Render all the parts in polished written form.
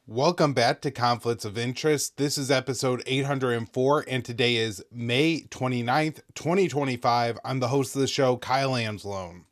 Welcome back to Conflicts of Interest. This is episode 804, and today is May 29th, 2025. I'm the host of the show, Kyle Anzalone.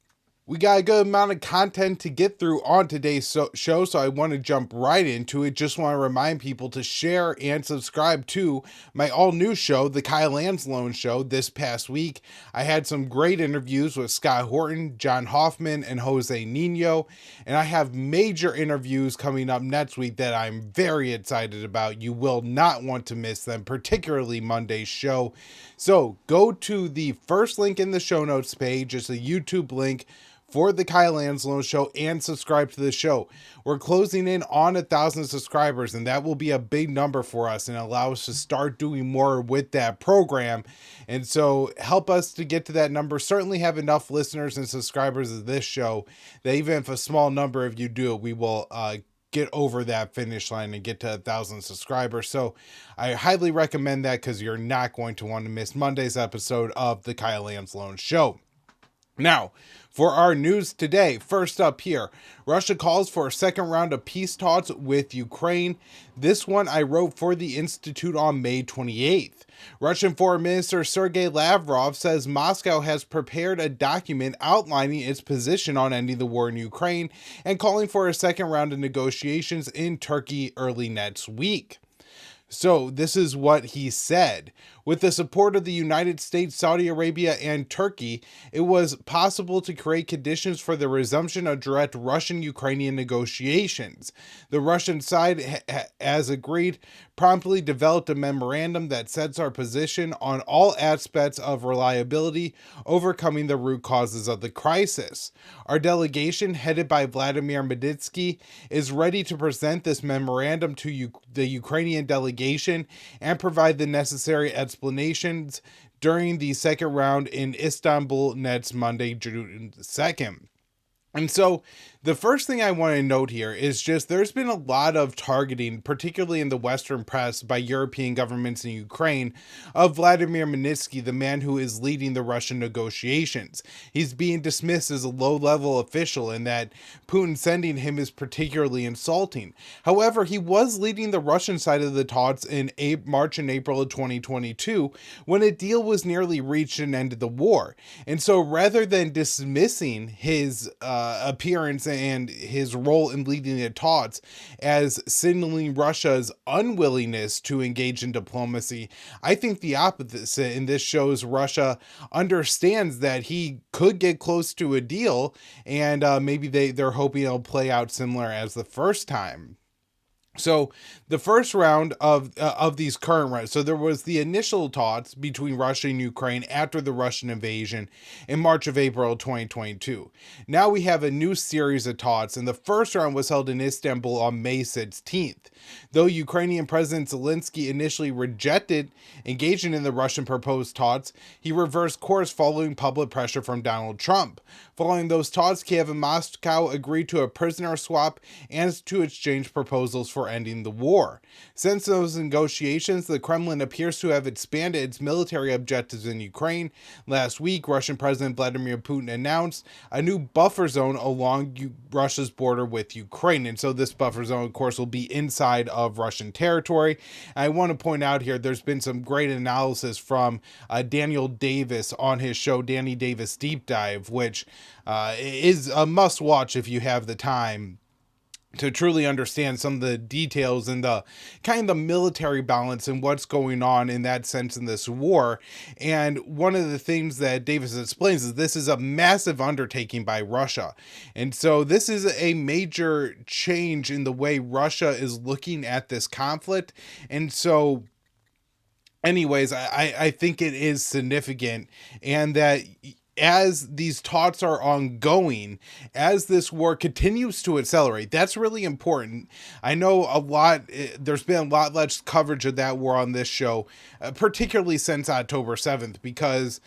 We got a good amount of content to get through on today's show, so I want to jump right into it. Just want to remind people to share and subscribe to my all-new show, The Kyle Anzalone Show. This past week, I had some great interviews with Scott Horton, John Hoffman, and Jose Nino, and I have major interviews coming up next week that I'm very excited about. You will not want to miss them, particularly Monday's show. So go to the first link in the show notes page. It's a YouTube link for the Kyle Anzalone Show, and subscribe to the show. We're closing in on 1,000 subscribers, and that will be a big number for us and allow us to start doing more with that program. And so help us to get to that number. Certainly have enough listeners and subscribers of this show that even if a small number of you do, we will get over that finish line and get to 1,000 subscribers. So I highly recommend that because you're not going to want to miss Monday's episode of the Kyle Anzalone Show. Now, for our news today, first up here, Russia calls for a second round of peace talks with Ukraine. This one I wrote for the Institute on May 28th. Russian Foreign Minister Sergei Lavrov says Moscow has prepared a document outlining its position on ending the war in Ukraine and calling for a second round of negotiations in Turkey early next week. So this is what he said. With the support of the United States, Saudi Arabia, and Turkey, it was possible to create conditions for the resumption of direct Russian-Ukrainian negotiations. The Russian side, as agreed, promptly developed a memorandum that sets our position on all aspects of reliability, overcoming the root causes of the crisis. Our delegation, headed by Vladimir Meditsky, is ready to present this memorandum to the Ukrainian delegation and provide the necessary explanations during the second round in Istanbul next Monday, June 2nd. And so the first thing I want to note here is just there's been a lot of targeting, particularly in the Western press by European governments in Ukraine, of Vladimir Magnitsky, the man who is leading the Russian negotiations. He's being dismissed as a low-level official and that Putin sending him is particularly insulting. However, he was leading the Russian side of the talks in March and April of 2022 when a deal was nearly reached and ended the war. And so rather than dismissing his appearance and his role in leading the talks as signaling Russia's unwillingness to engage in diplomacy, I think the opposite, and this shows Russia understands that he could get close to a deal, and maybe they're hoping it'll play out similar as the first time. So the first round of these current rounds, so there was the initial talks between Russia and Ukraine after the Russian invasion in March of April 2022. Now we have a new series of talks, and the first round was held in Istanbul on May 16th. Though Ukrainian President Zelensky initially rejected engaging in the Russian proposed talks, he reversed course following public pressure from Donald Trump. Following those talks, Kiev and Moscow agreed to a prisoner swap and to exchange proposals for ending the war. Since those negotiations, the Kremlin appears to have expanded its military objectives in Ukraine. Last week, Russian President Vladimir Putin announced a new buffer zone along Russia's border with Ukraine. And so this buffer zone, of course, will be inside of Russian territory. And I want to point out here, there's been some great analysis from Daniel Davis on his show, Danny Davis Deep Dive, which is a must watch if you have the time to truly understand some of the details and the kind of the military balance and what's going on in that sense in this war. And one of the things that Davis explains is this is a massive undertaking by Russia. And so this is a major change in the way Russia is looking at this conflict. And so anyways, I think it is significant, and that as these talks are ongoing, as this war continues to accelerate, that's really important. I know there's been a lot less coverage of that war on this show, particularly since October 7th, because,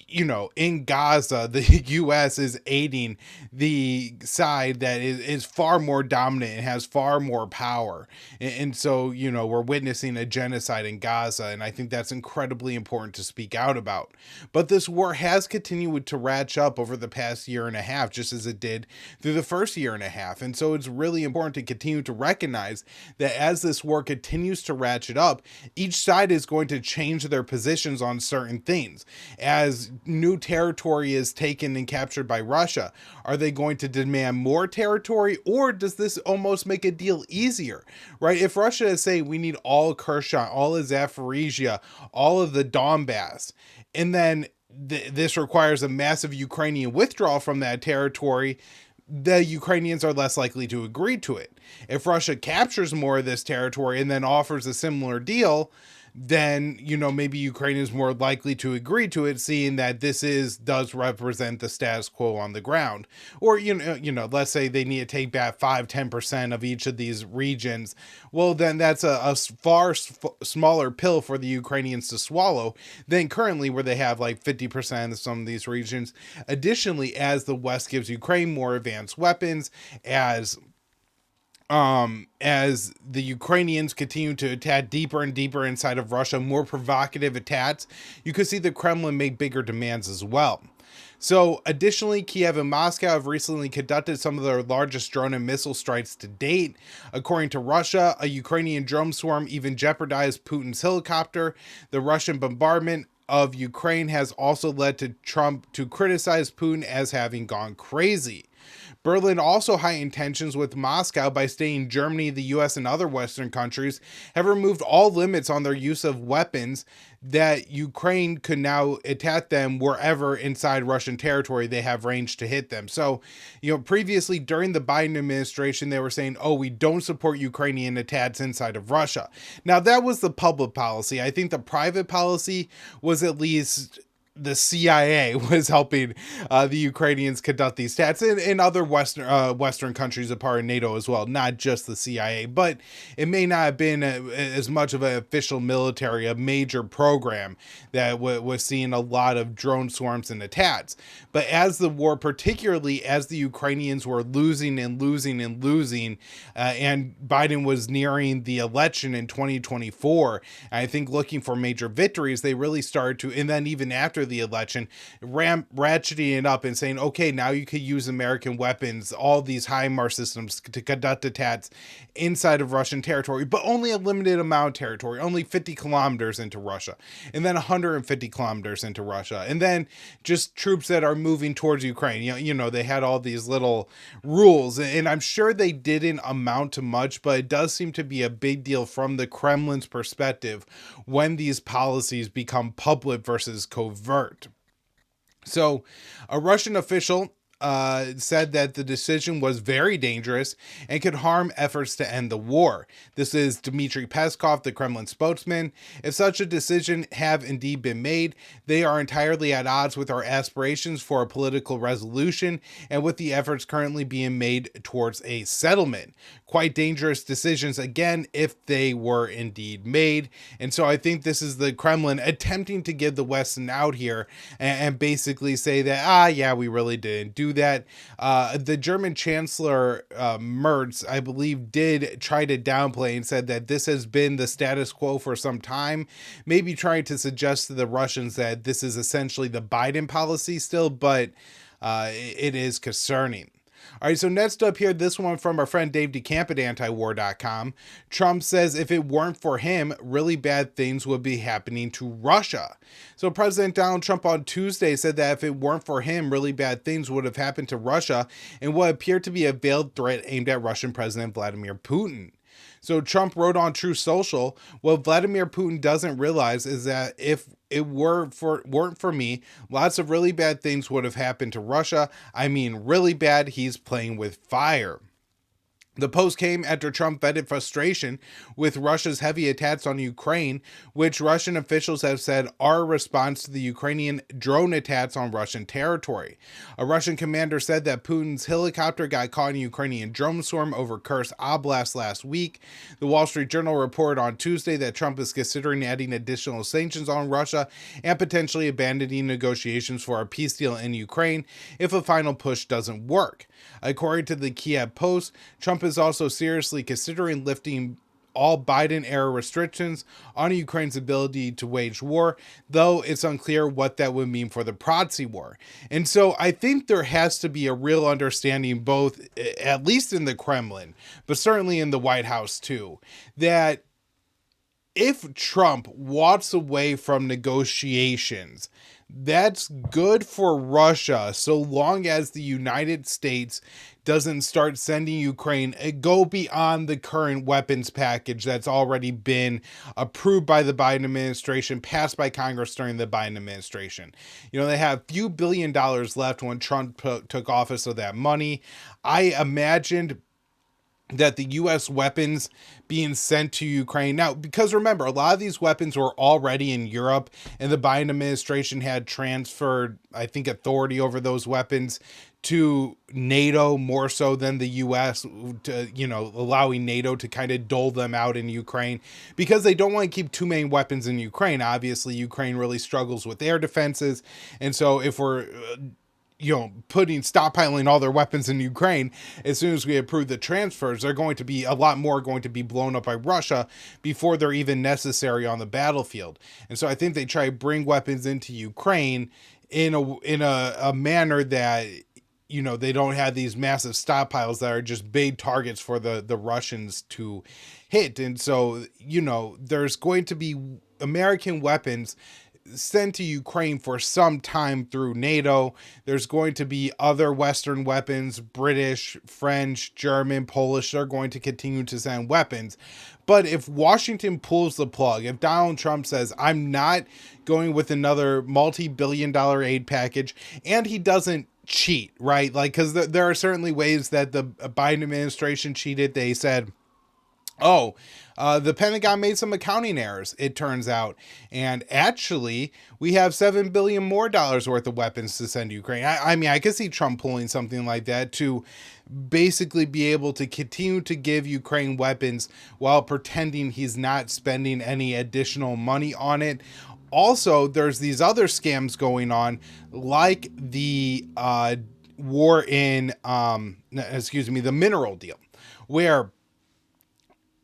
in Gaza, the U.S. is aiding the side that is far more dominant and has far more power. And so, we're witnessing a genocide in Gaza, and I think that's incredibly important to speak out about. But this war has continue to ratchet up over the past year and a half, just as it did through the first year and a half. And so it's really important to continue to recognize that as this war continues to ratchet up, each side is going to change their positions on certain things. As new territory is taken and captured by Russia, are they going to demand more territory, or does this almost make a deal easier, right? If Russia is saying we need all Kherson, all of Zaporizhia, all of the Donbass, and then this requires a massive Ukrainian withdrawal from that territory, the Ukrainians are less likely to agree to it. If Russia captures more of this territory and then offers a similar deal, then, maybe Ukraine is more likely to agree to it, seeing that this does represent the status quo on the ground. Or, let's say they need to take back 5-10% of each of these regions. Well, then that's a far smaller pill for the Ukrainians to swallow than currently, where they have like 50% of some of these regions. Additionally, as the West gives Ukraine more advanced weapons, as the Ukrainians continue to attack deeper and deeper inside of Russia, more provocative attacks, you could see the Kremlin make bigger demands as well. So additionally, Kiev and Moscow have recently conducted some of their largest drone and missile strikes to date. According to Russia, a Ukrainian drone swarm even jeopardized Putin's helicopter. The Russian bombardment of Ukraine has also led to Trump to criticize Putin as having gone crazy. Berlin also heightened tensions with Moscow by stating Germany, the US, and other Western countries have removed all limits on their use of weapons, that Ukraine could now attack them wherever inside Russian territory they have range to hit them. So, previously during the Biden administration, they were saying, oh, we don't support Ukrainian attacks inside of Russia. Now, that was the public policy. I think the private policy was at least the CIA was helping the Ukrainians conduct these attacks, and other Western countries, a part of NATO as well, not just the CIA. But it may not have been as much of an official military, a major program that was seeing a lot of drone swarms and attacks. But as the war, particularly as the Ukrainians were losing and Biden was nearing the election in 2024, I think looking for major victories, they really started to, and then even after the election, ratcheting it up and saying, okay, now you could use American weapons, all these HIMARS systems to conduct attacks inside of Russian territory, but only a limited amount of territory, only 50 kilometers into Russia, and then 150 kilometers into Russia, and then just troops that are moving towards Ukraine. They had all these little rules, and I'm sure they didn't amount to much, but it does seem to be a big deal from the Kremlin's perspective when these policies become public versus covert. So a Russian official said that the decision was very dangerous and could harm efforts to end the war. This is Dmitry Peskov, the Kremlin spokesman. If such a decision have indeed been made, they are entirely at odds with our aspirations for a political resolution and with the efforts currently being made towards a settlement. Quite dangerous decisions, again, if they were indeed made. And so I think this is the Kremlin attempting to give the West an out here and basically say that, yeah, we really didn't do that. The German Chancellor Merz, I believe, did try to downplay and said that this has been the status quo for some time, maybe trying to suggest to the Russians that this is essentially the Biden policy still, but it is concerning. All right, so next up here, this one from our friend Dave DeCamp at antiwar.com. Trump says if it weren't for him, really bad things would be happening to Russia. So President Donald Trump on Tuesday said that if it weren't for him, really bad things would have happened to Russia in what appeared to be a veiled threat aimed at Russian President Vladimir Putin. So Trump wrote on Truth Social, what Vladimir Putin doesn't realize is that if it weren't for me, lots of really bad things would have happened to Russia. I mean, really bad. He's playing with fire. The post came after Trump vented frustration with Russia's heavy attacks on Ukraine, which Russian officials have said are a response to the Ukrainian drone attacks on Russian territory. A Russian commander said that Putin's helicopter got caught in a Ukrainian drone swarm over Kursk Oblast last week. The Wall Street Journal reported on Tuesday that Trump is considering adding additional sanctions on Russia and potentially abandoning negotiations for a peace deal in Ukraine if a final push doesn't work. According to the Kiev Post, Trump is also seriously considering lifting all Biden-era restrictions on Ukraine's ability to wage war, though it's unclear what that would mean for the proxy war. And so I think there has to be a real understanding, both, at least in the Kremlin, but certainly in the White House too, that if Trump walks away from negotiations, that's good for Russia so long as the United States doesn't start sending Ukraine go beyond the current weapons package that's already been approved by the Biden administration, passed by Congress during the Biden administration. You know, they have a few $billions left when Trump took office of that money. I imagined that the U.S. weapons being sent to Ukraine. Now, because remember, a lot of these weapons were already in Europe, and the Biden administration had transferred, I think, authority over those weapons to NATO more so than the U.S., to, you know, allowing NATO to kind of dole them out in Ukraine, because they don't want to keep too many weapons in Ukraine. Obviously, Ukraine really struggles with air defenses, and so if we're stockpiling all their weapons in Ukraine, as soon as we approve the transfers, they're going to be a lot more going to be blown up by Russia before they're even necessary on the battlefield. And so I think they try to bring weapons into Ukraine in a manner that, you know, they don't have these massive stockpiles that are just big targets for the Russians to hit. And so, you know, there's going to be American weapons sent to Ukraine for some time through NATO. There's going to be other Western weapons, British, French, German, Polish, they're going to continue to send weapons. But if Washington pulls the plug, if Donald Trump says, I'm not going with another multi-billion-dollar aid package, and he doesn't cheat, right? Like, because there are certainly ways that the Biden administration cheated. They said, the Pentagon made some accounting errors, it turns out. And actually, we have $7 billion more worth of weapons to send to Ukraine. I mean, I could see Trump pulling something like that to basically be able to continue to give Ukraine weapons while pretending he's not spending any additional money on it. Also, there's these other scams going on, like the war in, the mineral deal, where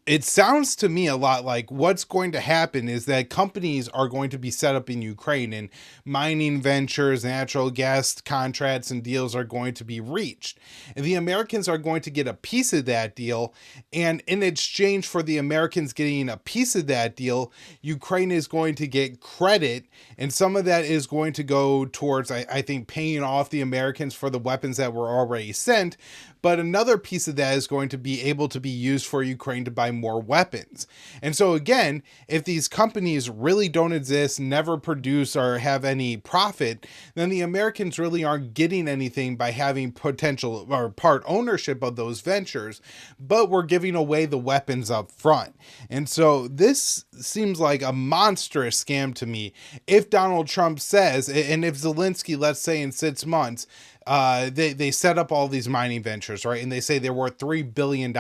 it sounds to me a lot like what's going to happen is that companies are going to be set up in Ukraine, and mining ventures, natural gas contracts and deals are going to be reached. And the Americans are going to get a piece of that deal. And in exchange for the Americans getting a piece of that deal, Ukraine is going to get credit. And some of that is going to go towards, I think, paying off the Americans for the weapons that were already sent. But another piece of that is going to be able to be used for Ukraine to buy more weapons. And so again, if these companies really don't exist, never produce or have any profit, then the Americans really aren't getting anything by having potential or part ownership of those ventures, but we're giving away the weapons up front. And so this seems like a monstrous scam to me. If Donald Trump says, and if Zelensky, let's say in 6 months, they set up all these mining ventures, right? And they say they're worth $3 billion.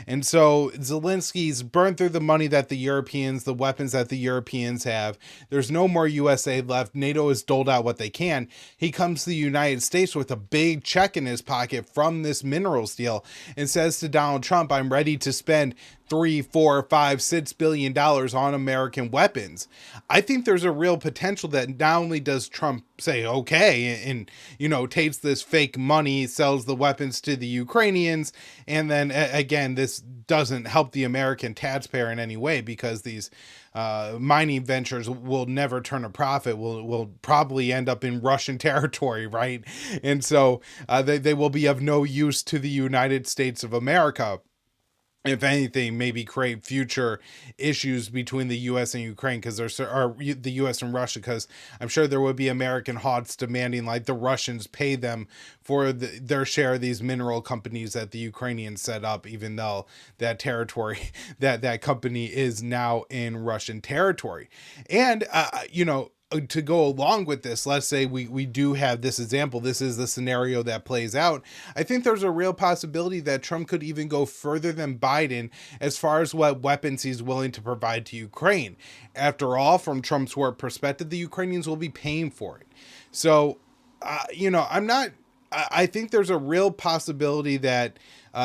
And so Zelensky's burned through the money that the weapons that the Europeans have. There's no more US aid left. NATO has doled out what they can. He comes to the United States with a big check in his pocket from this minerals deal and says to Donald Trump, I'm ready to spend $3, $4, $5, $6 billion on American weapons. I think there's a real potential that not only does Trump say okay and takes this fake money, sells the weapons to the Ukrainians, and then again, this doesn't help the American taxpayer in any way, because these mining ventures will never turn a profit, will probably end up in Russian territory, right? And so they will be of no use to the United States of America. If anything, maybe create future issues between the U.S. and Ukraine, because the U.S. and Russia, because I'm sure there would be American hots demanding like the Russians pay them for their share of these mineral companies that the Ukrainians set up, even though that territory, that company is now in Russian territory. And, to go along with this, let's say we do have this example, this is the scenario that plays out. I think there's a real possibility that Trump could even go further than Biden as far as what weapons he's willing to provide to Ukraine. After all, from Trump's work perspective, the Ukrainians will be paying for it. So, I think there's a real possibility that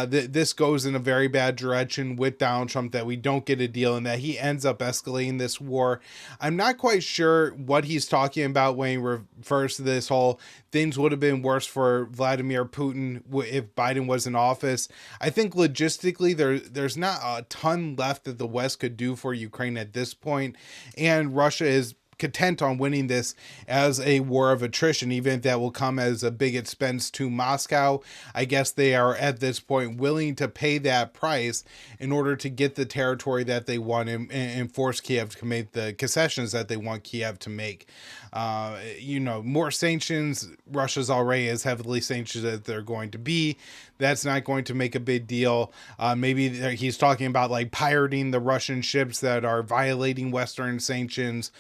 this goes in a very bad direction with Donald Trump, that we don't get a deal and that he ends up escalating this war. I'm not quite sure what he's talking about when he refers to this whole things would have been worse for Vladimir Putin if Biden was in office. I think logistically there's not a ton left that the West could do for Ukraine at this point, and Russia is content on winning this as a war of attrition, even if that will come as a big expense to Moscow. I guess they are at this point willing to pay that price in order to get the territory that they want and force Kiev to make the concessions that they want Kiev to make. More sanctions. Russia's already as heavily sanctioned as they're going to be. That's not going to make a big deal. Maybe he's talking about like pirating the Russian ships that are violating Western sanctions.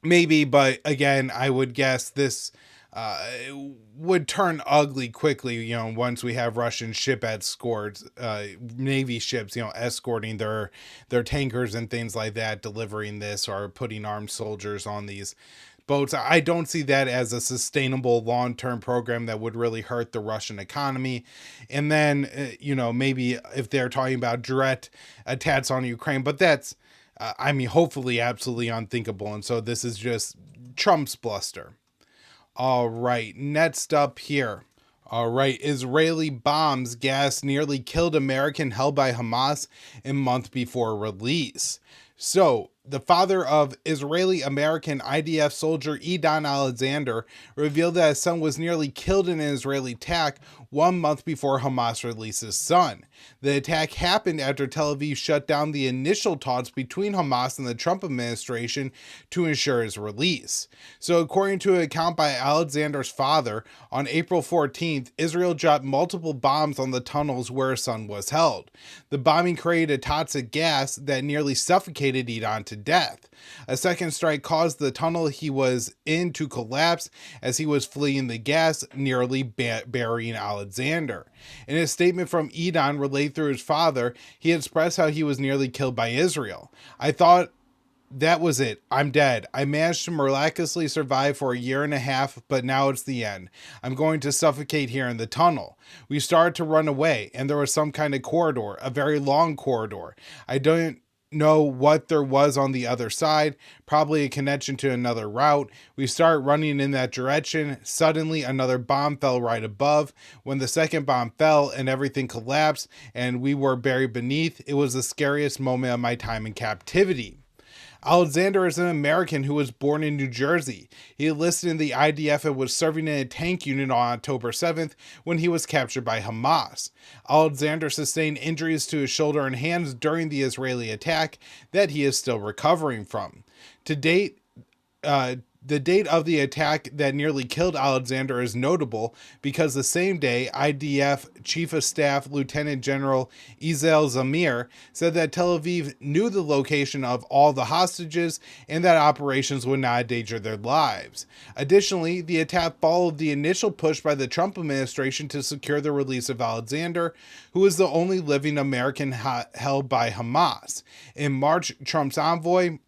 Maybe, but again, I would guess this would turn ugly quickly, once we have Russian ship escorts, Navy ships, escorting their tankers and things like that, delivering this or putting armed soldiers on these boats. I don't see that as a sustainable long-term program that would really hurt the Russian economy. And then, maybe if they're talking about direct attacks on Ukraine, but that's, hopefully absolutely unthinkable. And so this is just Trump's bluster. All right, next up here. All right, Israeli bombs gas nearly killed American held by Hamas a month before release. So, the father of Israeli-American IDF soldier Idan Alexander revealed that his son was nearly killed in an Israeli attack 1 month before Hamas released his son. The attack happened after Tel Aviv shut down the initial talks between Hamas and the Trump administration to ensure his release. So according to an account by Alexander's father, on April 14th, Israel dropped multiple bombs on the tunnels where his son was held. The bombing created a toxic gas that nearly suffocated Idan to death. A second strike caused the tunnel he was in to collapse as he was fleeing the gas, nearly burying Alexander. In a statement from Idan relayed through his father, he expressed how he was nearly killed by Israel. "I thought that was it. I'm dead. I managed to miraculously survive for a year and a half, but now it's the end. I'm going to suffocate here in the tunnel. We started to run away, and there was some kind of corridor, a very long corridor. I don't know what there was on the other side, probably a connection to another route. We started running in that direction. Suddenly, another bomb fell right above. When the second bomb fell and everything collapsed and we were buried beneath, it was the scariest moment of my time in captivity." Alexander is an American who was born in New Jersey. He enlisted in the IDF and was serving in a tank unit on October 7th when he was captured by Hamas. Alexander sustained injuries to his shoulder and hands during the Israeli attack that he is still recovering from. To date, the date of the attack that nearly killed Alexander is notable because the same day, IDF Chief of Staff Lieutenant General Izel Zamir said that Tel Aviv knew the location of all the hostages and that operations would not endanger their lives. Additionally, the attack followed the initial push by the Trump administration to secure the release of Alexander, who is the only living American held by Hamas. In March, Trump's envoy,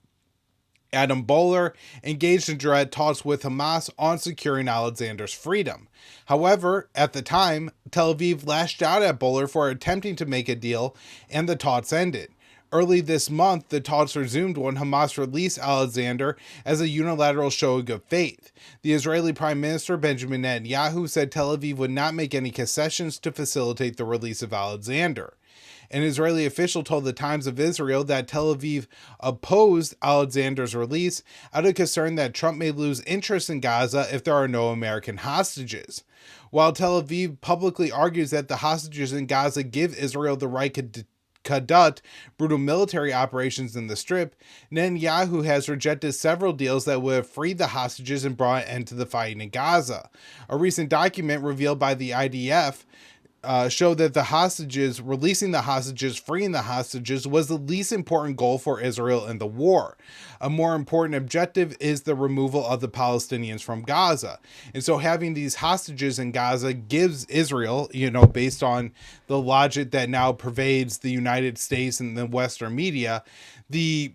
Adam Boehler, engaged in direct talks with Hamas on securing Alexander's freedom. However, at the time, Tel Aviv lashed out at Boehler for attempting to make a deal, and the talks ended. Early this month, the talks resumed when Hamas released Alexander as a unilateral show of good faith. The Israeli Prime Minister Benjamin Netanyahu said Tel Aviv would not make any concessions to facilitate the release of Alexander. An Israeli official told the Times of Israel that Tel Aviv opposed Alexander's release out of concern that Trump may lose interest in Gaza if there are no American hostages. While Tel Aviv publicly argues that the hostages in Gaza give Israel the right to conduct brutal military operations in the Strip, Netanyahu has rejected several deals that would have freed the hostages and brought an end to the fighting in Gaza. A recent document revealed by the IDF showed that releasing the hostages, freeing the hostages was the least important goal for Israel in the war. A more important objective is the removal of the Palestinians from Gaza. And so having these hostages in Gaza gives Israel, based on the logic that now pervades the United States and the Western media, the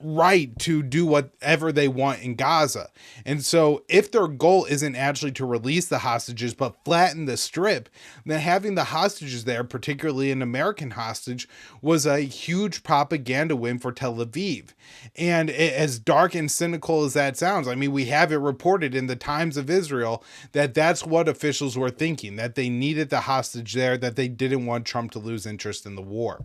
right to do whatever they want in Gaza. And so if their goal isn't actually to release the hostages, but flatten the strip, then having the hostages there, particularly an American hostage, was a huge propaganda win for Tel Aviv. And as dark and cynical as that sounds, I mean, we have it reported in the Times of Israel that that's what officials were thinking, that they needed the hostage there, that they didn't want Trump to lose interest in the war.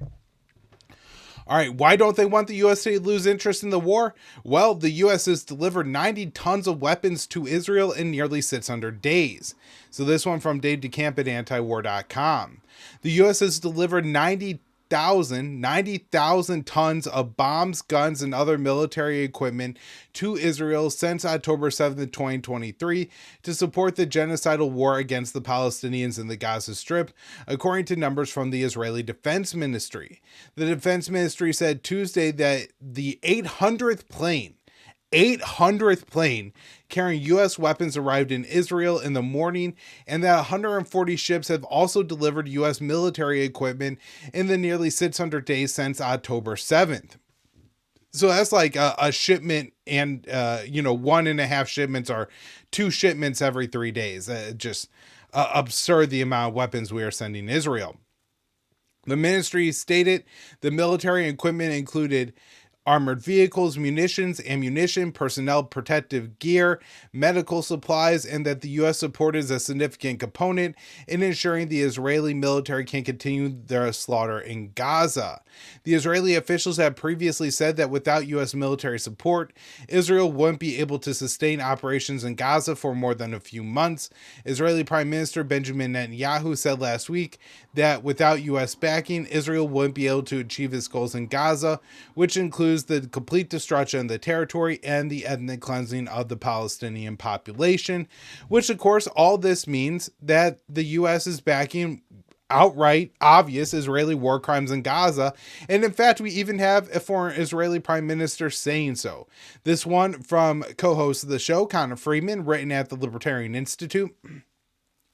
All right, why don't they want the U.S. to lose interest in the war? Well, the U.S. has delivered 90 tons of weapons to Israel in nearly 600 days. So this one from Dave DeCamp at antiwar.com. The U.S. has delivered 90,000 tons of bombs, guns, and other military equipment to Israel since October 7th, 2023 to support the genocidal war against the Palestinians in the Gaza Strip, according to numbers from the Israeli Defense Ministry. The Defense Ministry said Tuesday that the 800th plane carrying U.S. weapons arrived in Israel in the morning, and that 140 ships have also delivered U.S. military equipment in the nearly 600 days since October 7th. So that's like a shipment and, 1.5 shipments or 2 shipments every 3 days. Just absurd the amount of weapons we are sending Israel. The ministry stated the military equipment included armored vehicles, munitions, ammunition, personnel protective gear, medical supplies, and that the U.S. support is a significant component in ensuring the Israeli military can continue their slaughter in Gaza. The Israeli officials had previously said that without U.S. military support, Israel wouldn't be able to sustain operations in Gaza for more than a few months. Israeli Prime Minister Benjamin Netanyahu said last week that without U.S. backing, Israel wouldn't be able to achieve its goals in Gaza, which includes the complete destruction of the territory and the ethnic cleansing of the Palestinian population, which of course all this means that the U.S. is backing outright obvious Israeli war crimes in Gaza. And in fact, we even have a former Israeli prime minister saying so. This one from co-host of the show, Connor Freeman, written at the Libertarian Institute.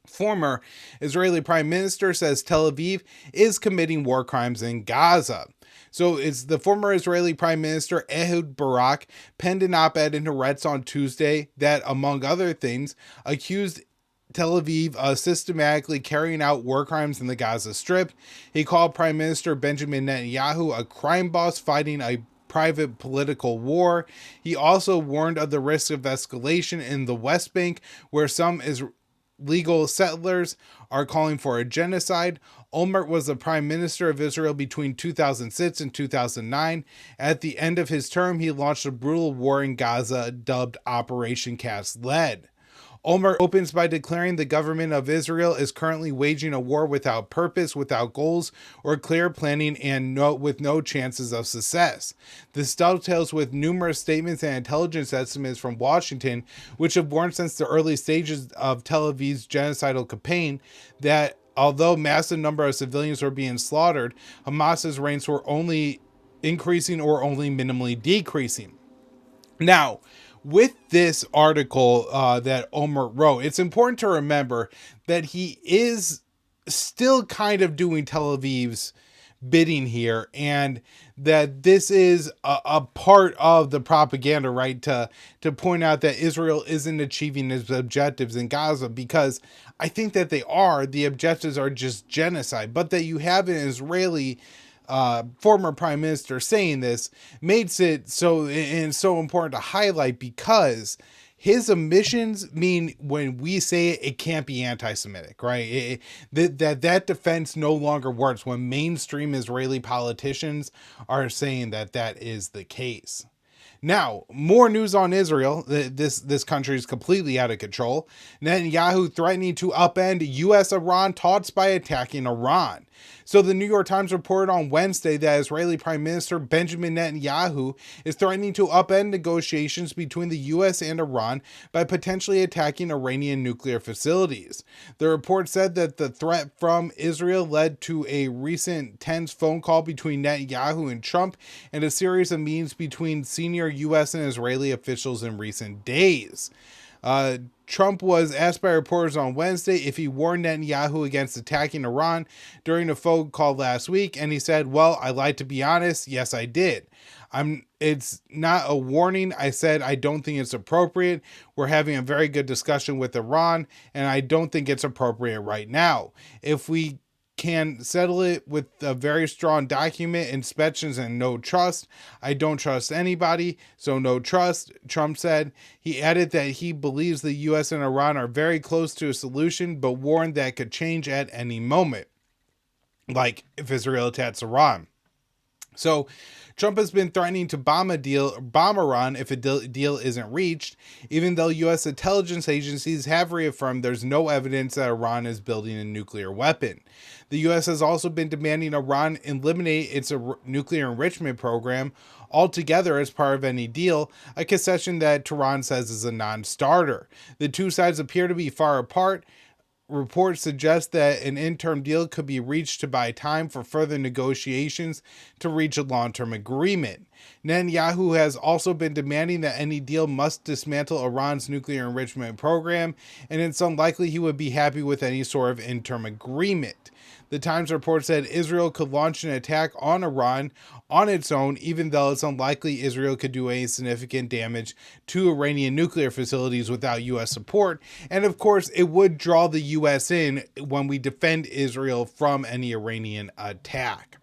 Former Israeli prime minister says Tel Aviv is committing war crimes in Gaza. So it's the former Israeli Prime Minister Ehud Barak penned an op-ed in Haaretz on Tuesday that, among other things, accused Tel Aviv of systematically carrying out war crimes in the Gaza Strip. He called Prime Minister Benjamin Netanyahu a crime boss fighting a private political war. He also warned of the risk of escalation in the West Bank, where some legal settlers are calling for a genocide. Olmert was the prime minister of Israel between 2006 and 2009. At the end of his term, he launched a brutal war in Gaza dubbed Operation Cast Lead. Olmert opens by declaring the government of Israel is currently waging a war without purpose, without goals, or clear planning, and with no chances of success. This dovetails with numerous statements and intelligence estimates from Washington, which have warned since the early stages of Tel Aviv's genocidal campaign that although massive number of civilians were being slaughtered, Hamas's ranks were only increasing or only minimally decreasing. Now, with this article that Olmert wrote, it's important to remember that he is still kind of doing Tel Aviv's bidding here, and that this is a part of the propaganda, right? To point out that Israel isn't achieving its objectives in Gaza, because I think that they are. The objectives are just genocide, but that you have an Israeli former prime minister saying this makes it so important to highlight, because his omissions mean when we say it, it can't be anti-Semitic, right? That defense no longer works when mainstream Israeli politicians are saying that is the case. Now, more news on Israel. This country is completely out of control. Netanyahu threatening to upend U.S.-Iran talks by attacking Iran. So the New York Times reported on Wednesday that Israeli Prime Minister Benjamin Netanyahu is threatening to upend negotiations between the U.S. and Iran by potentially attacking Iranian nuclear facilities. The report said that the threat from Israel led to a recent tense phone call between Netanyahu and Trump and a series of meetings between senior U.S. and Israeli officials in recent days. Trump was asked by reporters on Wednesday if he warned Netanyahu against attacking Iran during a phone call last week, and he said, "Well, I like to be honest. Yes, I did. It's not a warning. I said I don't think it's appropriate. We're having a very good discussion with Iran, and I don't think it's appropriate right now. If we can settle it with a very strong document, inspections, and no trust. I don't trust anybody, so no trust," Trump said. He added that he believes the U.S. and Iran are very close to a solution, but warned that could change at any moment, like if Israel attacks Iran. So Trump has been threatening to bomb Iran if a deal isn't reached, even though U.S. intelligence agencies have reaffirmed there's no evidence that Iran is building a nuclear weapon. The U.S. has also been demanding Iran eliminate its nuclear enrichment program altogether as part of any deal, a concession that Tehran says is a non-starter. The two sides appear to be far apart. Reports suggest that an interim deal could be reached to buy time for further negotiations to reach a long-term agreement. Netanyahu has also been demanding that any deal must dismantle Iran's nuclear enrichment program, and it's unlikely he would be happy with any sort of interim agreement. The Times report said Israel could launch an attack on Iran on its own, even though it's unlikely Israel could do any significant damage to Iranian nuclear facilities without U.S. support. And of course, it would draw the U.S. in when we defend Israel from any Iranian attack.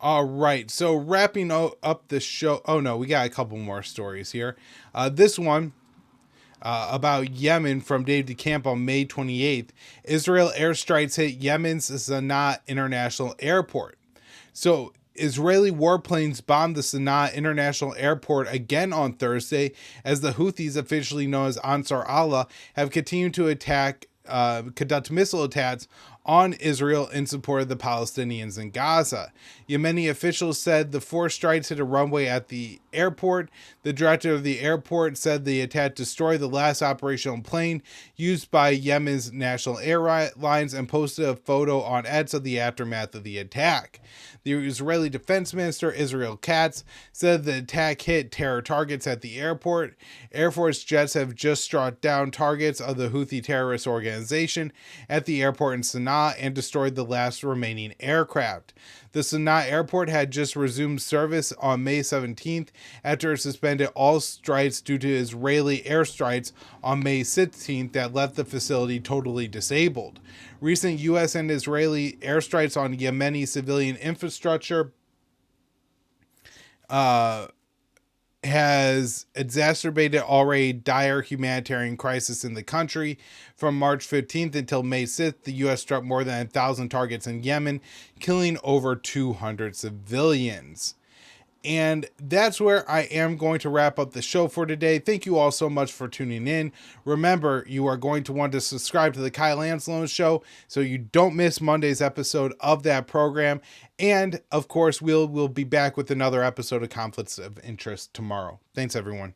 All right, so wrapping up the show. Oh no, we got a couple more stories here. This one about Yemen from Dave DeCamp on May 28th. Israel airstrikes hit Yemen's Sana'a International Airport. So Israeli warplanes bombed the Sana'a International Airport again on Thursday, as the Houthis, officially known as Ansar Allah, have continued to conduct missile attacks on Israel in support of the Palestinians in Gaza. Yemeni officials said the 4 strikes hit a runway at the airport. The director of the airport said the attack destroyed the last operational plane used by Yemen's national airlines and posted a photo on X of the aftermath of the attack. The Israeli Defense Minister, Israel Katz, said the attack hit terror targets at the airport. Air Force jets have just struck down targets of the Houthi terrorist organization at the airport in Sana'a and destroyed the last remaining aircraft. The Sana'a airport had just resumed service on May 17th after it suspended all strikes due to Israeli airstrikes on May 16th that left the facility totally disabled. Recent U.S. and Israeli airstrikes on Yemeni civilian infrastructure has exacerbated already dire humanitarian crisis in the country. From March 15th until May 6th, the U.S. struck more than 1,000 targets in Yemen, killing over 200 civilians. And that's where I am going to wrap up the show for today. Thank you all so much for tuning in. Remember, you are going to want to subscribe to the Kyle Anzalone Show so you don't miss Monday's episode of that program. And, of course, we'll be back with another episode of Conflicts of Interest tomorrow. Thanks, everyone.